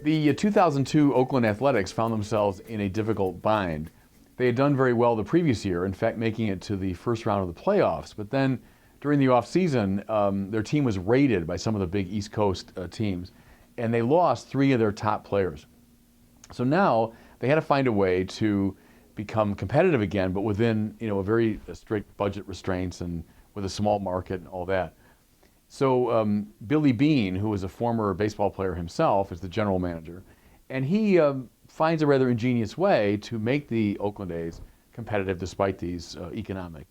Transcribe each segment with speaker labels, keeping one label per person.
Speaker 1: The 2002 Oakland Athletics found themselves in a difficult bind. They had done very well the previous year, in fact, making it to the first round of the playoffs. But then during the offseason, their team was raided by some of the big East Coast teams, and they lost 3 of their top players. So now they had to find a way to become competitive again, but within a very strict budget restraints and with a small market and all that. So Billy Beane, who was a former baseball player himself, is the general manager, and he finds a rather ingenious way to make the Oakland A's competitive despite these economic,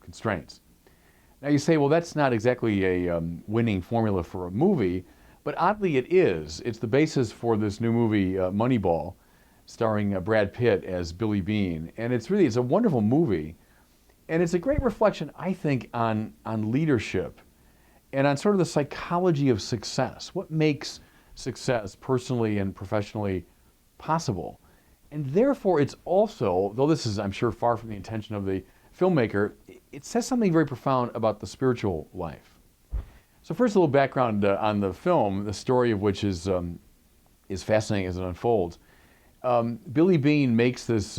Speaker 1: constraints. Now you say, well, that's not exactly a winning formula for a movie, but oddly it is. It's the basis for this new movie, Moneyball, starring Brad Pitt as Billy Beane, and it's a wonderful movie, and it's a great reflection, I think, on leadership and on sort of the psychology of success. What makes success personally and professionally possible? And therefore, it's also, though this is, I'm sure, far from the intention of the filmmaker, it says something very profound about the spiritual life. So first, a little background on the film, the story of which is fascinating as it unfolds. Billy Beane makes this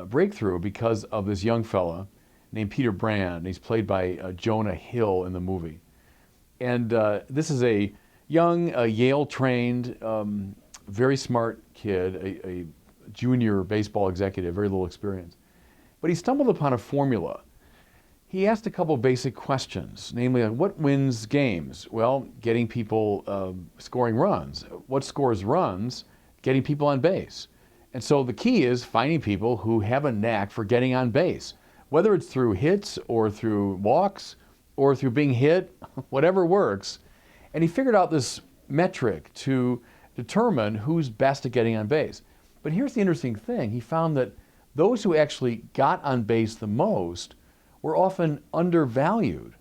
Speaker 1: breakthrough because of this young fella named Peter Brand. He's played by Jonah Hill in the movie. And this is a young, Yale-trained, very smart kid, a junior baseball executive, very little experience. But he stumbled upon a formula. He asked a couple of basic questions, namely, what wins games? Well, getting people scoring runs. What scores runs? Getting people on base. And so the key is finding people who have a knack for getting on base, whether it's through hits or through walks or through being hit, whatever works. And he figured out this metric to determine who's best at getting on base. But here's the interesting thing. He found that those who actually got on base the most were often undervalued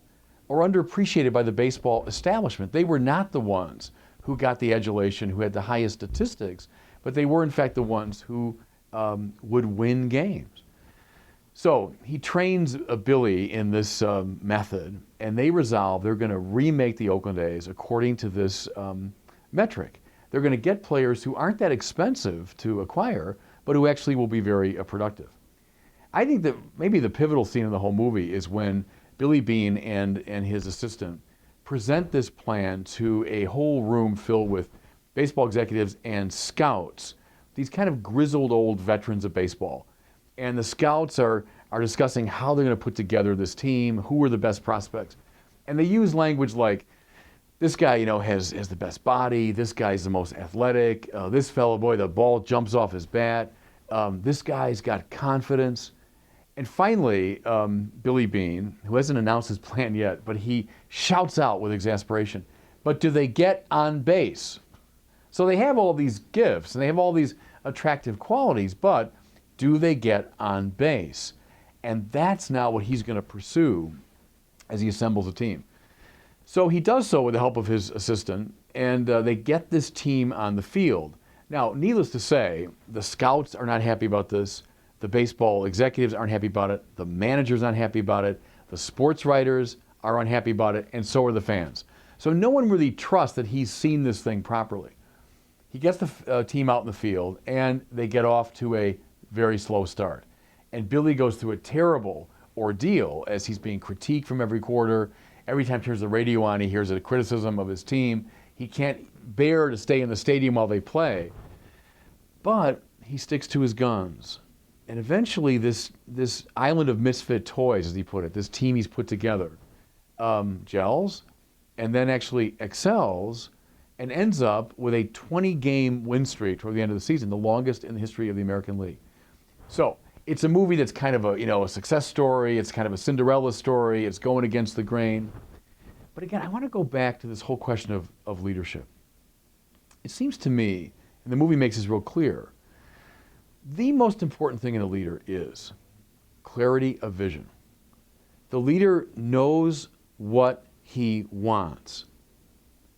Speaker 1: or underappreciated by the baseball establishment. They were not the ones who got the adulation, who had the highest statistics, but they were in fact the ones who would win games. So he trains Billy in this method, and they resolve they're going to remake the Oakland A's according to this metric. They're going to get players who aren't that expensive to acquire, but who actually will be very productive. I think that maybe the pivotal scene in the whole movie is when Billy Beane and his assistant present this plan to a whole room filled with baseball executives and scouts, these kind of grizzled old veterans of baseball. And the scouts are discussing how they're going to put together this team, who are the best prospects. And they use language like, this guy, has the best body, this guy's the most athletic, this fellow, boy, the ball jumps off his bat, this guy's got confidence. And finally, Billy Beane, who hasn't announced his plan yet, but he shouts out with exasperation, but do they get on base? So they have all these gifts, and they have all these attractive qualities, but do they get on base? And that's now what he's going to pursue as he assembles a team. So he does so with the help of his assistant, and they get this team on the field. Now, needless to say, the scouts are not happy about this. The baseball executives aren't happy about it. The managers aren't happy about it. The sports writers are unhappy about it, and so are the fans. So no one really trusts that he's seen this thing properly. He gets the team out in the field, and they get off to a very slow start. And Billy goes through a terrible ordeal as he's being critiqued from every quarter. Every time he turns the radio on, he hears a criticism of his team. He can't bear to stay in the stadium while they play. But he sticks to his guns. And eventually this island of misfit toys, as he put it, this team he's put together, gels and then actually excels and ends up with a 20-game win streak toward the end of the season, the longest in the history of the American League. So it's a movie that's kind of a success story. It's kind of a Cinderella story. It's going against the grain. But again, I want to go back to this whole question of leadership. It seems to me, and the movie makes this real clear, the most important thing in a leader is clarity of vision. The leader knows what he wants.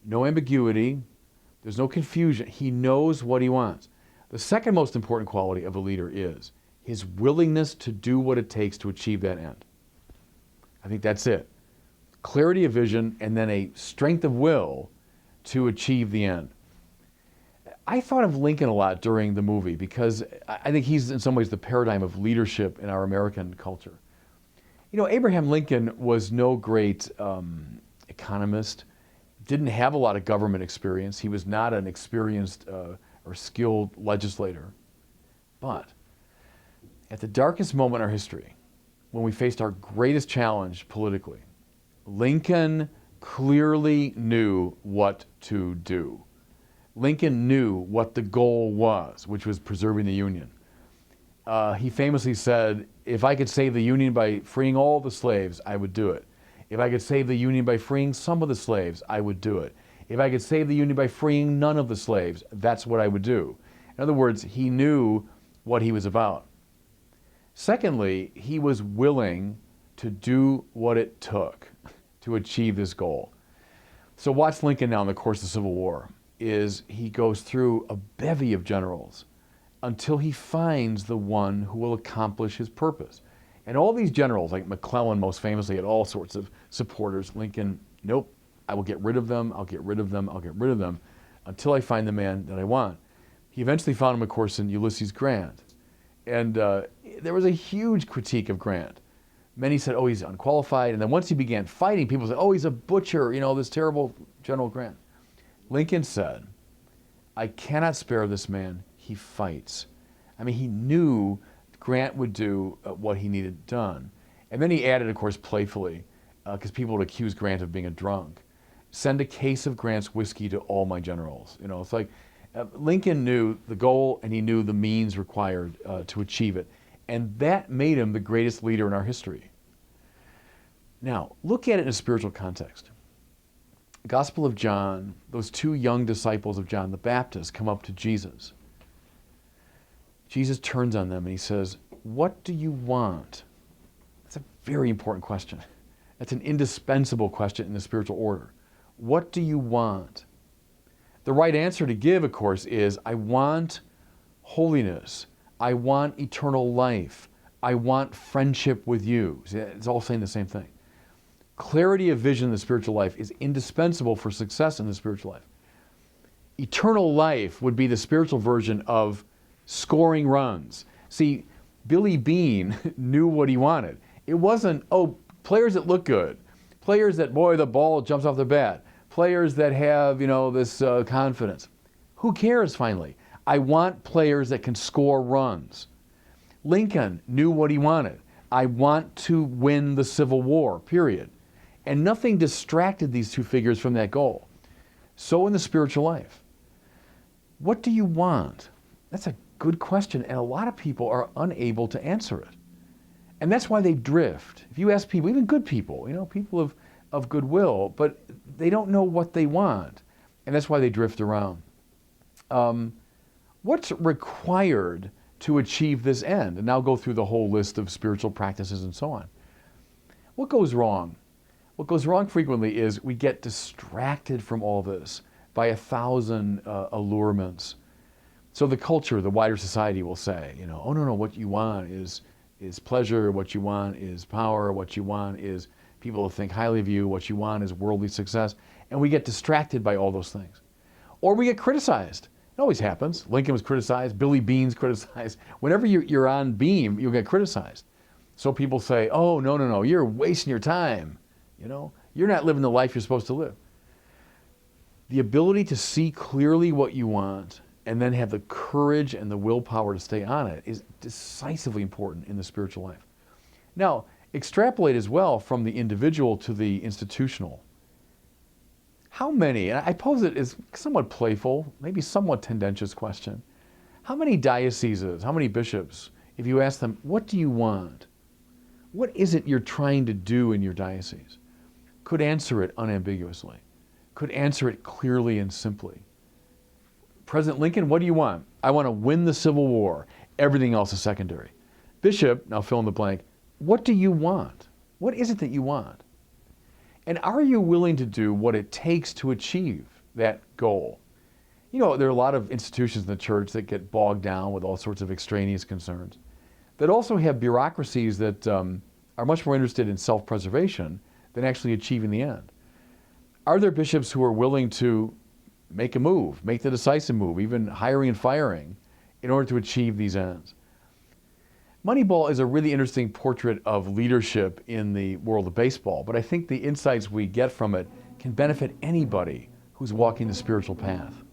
Speaker 1: No ambiguity. There's no confusion. He knows what he wants. The second most important quality of a leader is his willingness to do what it takes to achieve that end. I think that's it. Clarity of vision and then a strength of will to achieve the end. I thought of Lincoln a lot during the movie because I think he's in some ways the paradigm of leadership in our American culture. You know, Abraham Lincoln was no great economist, didn't have a lot of government experience. He was not an experienced or skilled legislator. But at the darkest moment in our history, when we faced our greatest challenge politically, Lincoln clearly knew what to do. Lincoln knew what the goal was, which was preserving the Union. He famously said, if I could save the Union by freeing all the slaves, I would do it. If I could save the Union by freeing some of the slaves, I would do it. If I could save the Union by freeing none of the slaves, that's what I would do. In other words, he knew what he was about. Secondly, he was willing to do what it took to achieve this goal. So watch Lincoln now in the course of the Civil War. He goes through a bevy of generals until he finds the one who will accomplish his purpose. And all these generals, like McClellan most famously, had all sorts of supporters. Lincoln, nope, I will get rid of them, I'll get rid of them, I'll get rid of them, until I find the man that I want. He eventually found him, of course, in Ulysses Grant. And there was a huge critique of Grant. Many said, oh, he's unqualified. And then once he began fighting, people said, oh, he's a butcher, you know, this terrible General Grant. Lincoln said, I cannot spare this man. He fights. I mean, he knew Grant would do what he needed done. And then he added, of course, playfully, because people would accuse Grant of being a drunk, send a case of Grant's whiskey to all my generals. You know, it's like Lincoln knew the goal and he knew the means required to achieve it. And that made him the greatest leader in our history. Now, look at it in a spiritual context. Gospel of John, those two young disciples of John the Baptist come up to Jesus. Jesus turns on them and he says, what do you want? That's a very important question. That's an indispensable question in the spiritual order. What do you want? The right answer to give, of course, is I want holiness. I want eternal life. I want friendship with you. See, it's all saying the same thing. Clarity of vision in the spiritual life is indispensable for success in the spiritual life. Eternal life would be the spiritual version of scoring runs. See, Billy Beane knew what he wanted. It wasn't, oh, players that look good, players that, boy, the ball jumps off the bat, players that have, you know, this confidence. Who cares, finally? I want players that can score runs. Lincoln knew what he wanted. I want to win the Civil War, period. And nothing distracted these two figures from that goal. So in the spiritual life, what do you want? That's a good question, and a lot of people are unable to answer it. And that's why they drift. If you ask people, even good people, you know, people of goodwill, but they don't know what they want. And that's why they drift around. What's required to achieve this end? And now go through the whole list of spiritual practices and so on. What goes wrong? What goes wrong frequently is we get distracted from all this by 1,000 allurements. So the culture, the wider society will say, you know, oh no, what you want is pleasure, what you want is power, what you want is people to think highly of you, what you want is worldly success. And we get distracted by all those things. Or we get criticized. It always happens. Lincoln was criticized, Billy Beane's criticized. Whenever you're on beam, you'll get criticized. So people say, oh, no, you're wasting your time. You know, you're not living the life you're supposed to live. The ability to see clearly what you want and then have the courage and the willpower to stay on it is decisively important in the spiritual life. Now, extrapolate as well from the individual to the institutional. How many, and I pose it as somewhat playful, maybe somewhat tendentious question, how many dioceses, how many bishops, if you ask them, what do you want? What is it you're trying to do in your diocese? Could answer it unambiguously, could answer it clearly and simply. President Lincoln, what do you want? I want to win the Civil War. Everything else is secondary. Bishop, now fill in the blank, what do you want? What is it that you want? And are you willing to do what it takes to achieve that goal? You know, there are a lot of institutions in the church that get bogged down with all sorts of extraneous concerns, that also have bureaucracies that are much more interested in self-preservation than actually achieving the end. Are there bishops who are willing to make a move, make the decisive move, even hiring and firing, in order to achieve these ends. Moneyball is a really interesting portrait of leadership in the world of baseball, but I think the insights we get from it can benefit anybody who's walking the spiritual path.